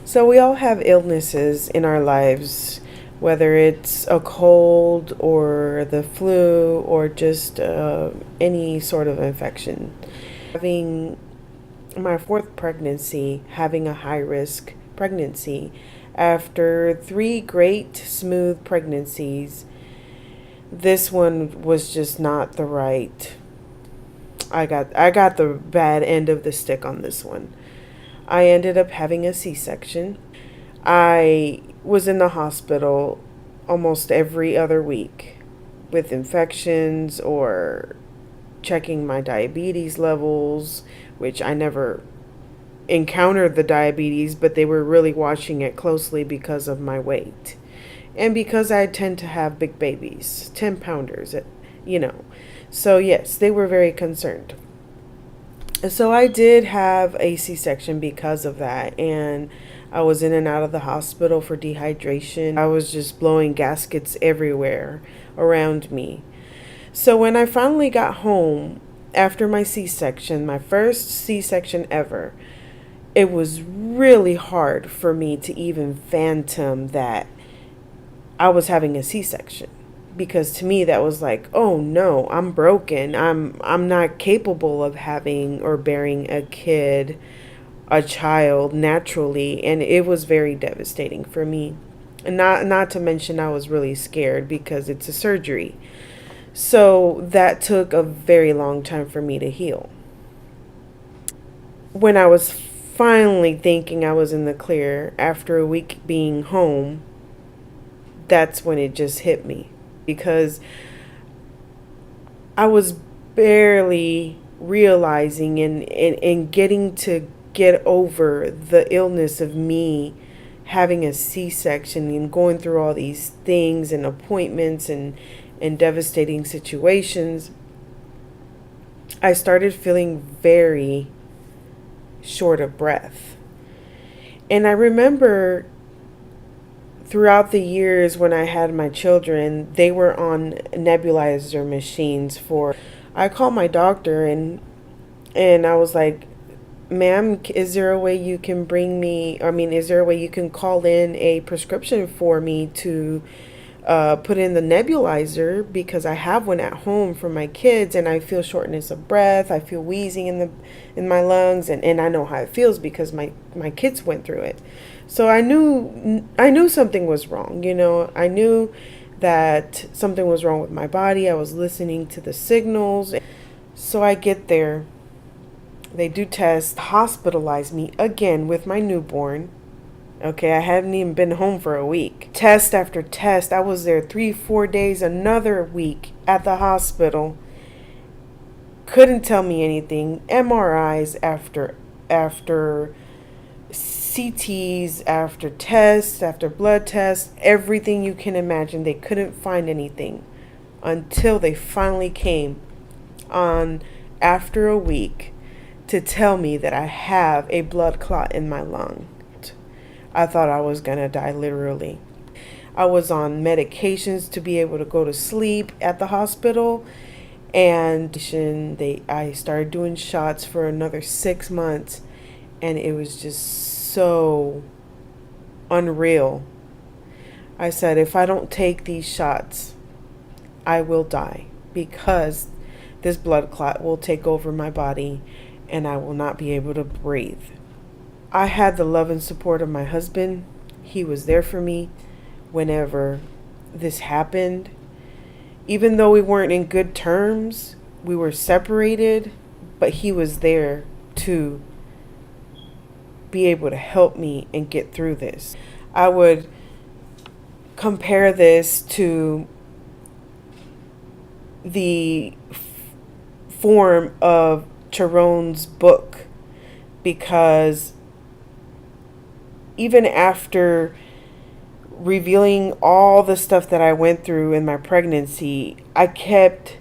So we all have illnesses in our lives, whether it's a cold or the flu or just any sort of infection. Having my fourth pregnancy, having a high risk pregnancy, after three great smooth pregnancies, this one was just not the right. I got the bad end of the stick on this one. I ended up having a C-section. I was in the hospital almost every other week with infections or checking my diabetes levels, which I never encountered the diabetes, but they were really watching it closely because of my weight. And because I tend to have big babies, 10 pounders, you know. So, yes, they were very concerned. So I did have a C-section because of that, and I was in and out of the hospital for dehydration. I was just blowing gaskets everywhere around me. So when I finally got home after my C-section, my first C-section ever, it was really hard for me to even fathom that I was having a C-section, because to me that was like, oh no, I'm broken. I'm not capable of having or bearing a child naturally, and it was very devastating for me. And not to mention I was really scared because it's a surgery. So that took a very long time for me to heal. When I was finally thinking I was in the clear after a week being home, that's when it just hit me, because I was barely realizing and getting to get over the illness of me having a C-section and going through all these things and appointments and devastating situations. I started feeling very short of breath. And I remember throughout the years when I had my children, they were on nebulizer machines for. I called my doctor and I was like, "Ma'am, is there a way you can bring me? I mean, is there a way you can call in a prescription for me to put in the nebulizer, because I have one at home for my kids and I feel shortness of breath. I feel wheezing in my lungs, and I know how it feels because my kids went through it." So I knew something was wrong. I knew that something was wrong with my body. I was listening to the signals. So I get there. They do tests, hospitalize me again with my newborn. Okay, I hadn't even been home for a week. Test after test. I was there 3-4 days, another week at the hospital. Couldn't tell me anything. MRIs after CTs, after tests, after blood tests, everything you can imagine. They couldn't find anything until they finally came on after a week to tell me that I have a blood clot in my lung. I thought I was going to die, literally. I was on medications to be able to go to sleep at the hospital, and I started doing shots for another 6 months, and it was just so unreal. I said, if I don't take these shots, I will die, because this blood clot will take over my body and I will not be able to breathe. I had the love and support of my husband. He was there for me whenever this happened. Even though we weren't in good terms, we were separated, but he was there to be able to help me and get through this. I would compare this to the form of Chiron's book, because even after revealing all the stuff that I went through in my pregnancy, I kept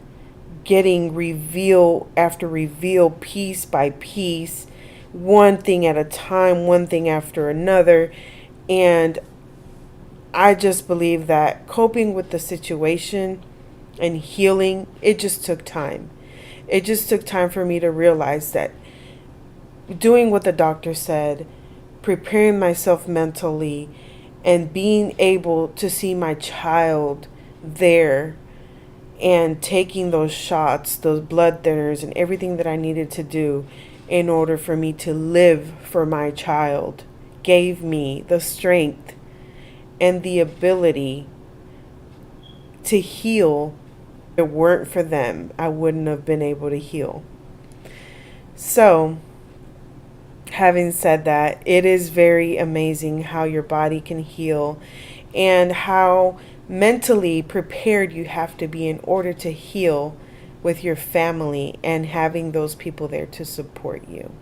getting reveal after reveal, piece by piece, one thing at a time, one thing after another. And I just believe that coping with the situation and healing, it just took time. It just took time for me to realize that doing what the doctor said, preparing myself mentally and being able to see my child there and taking those shots, those blood thinners, and everything that I needed to do in order for me to live for my child gave me the strength and the ability to heal. If it weren't for them, I wouldn't have been able to heal. So, having said that, it is very amazing how your body can heal and how mentally prepared you have to be in order to heal with your family and having those people there to support you.